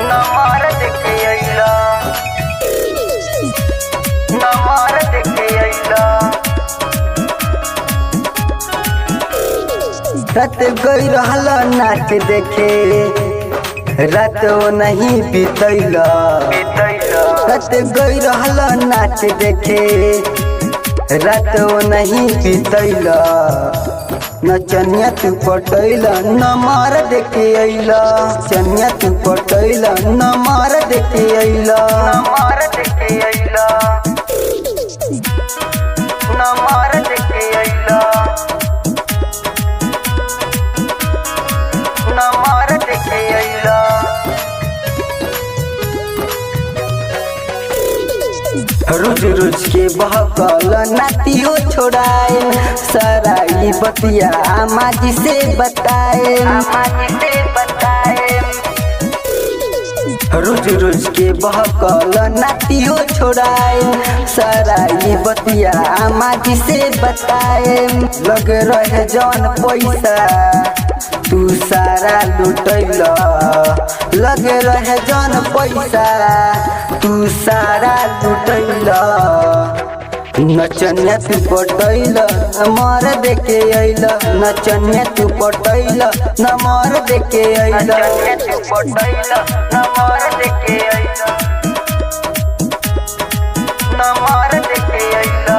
नमार देखे अइला नमार देखे अइला रात गई रहल नाच देखे रात वो नहीं बीतैला रात गई रहल नाच देखे रात वो नहीं बीतैला नचनिया तू पटैला नमार देखे अइला चनिया तू पटैला नमार देखे अइला नमार देखे अइला नमार देखे अइला नमार देखे अइला रोज रोज के बहकल नातियो छोड़ाए सराई बतिया आमा जी से बताए रोज रोज के बहकल नातियो छोड़ाए सराई बतिया आमा जी से बताए लग रहे जौन पैसा तू सारा लुटैला लग रहे जौन पैसा तू सारा लुटैला नचनिया तू पटैला नमार देखे अइला नचनिया तू पटैला नमार देखे अइला तू पटैला नमार देखे अइला नमार देखे अइला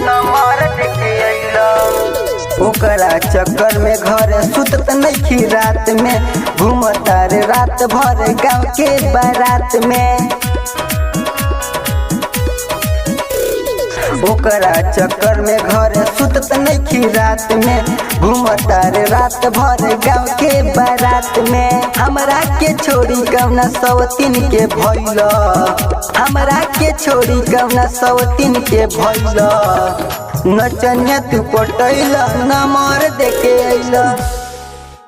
नमार देखे अइला ओकरा चक्कर में घर सुतत नहीं रात में घूमता रे रात भर गाँव के बारात में ओकरा चक्कर में घर सुतत नहीं रात में घूमता रे रात भर गाँव के बारात में हमरा के छोड़ी कवना सवतीन के भइला हमरा के छोड़ी कवना सवतीन के भइला नचनिया तू पटैला नमार देखे अइला।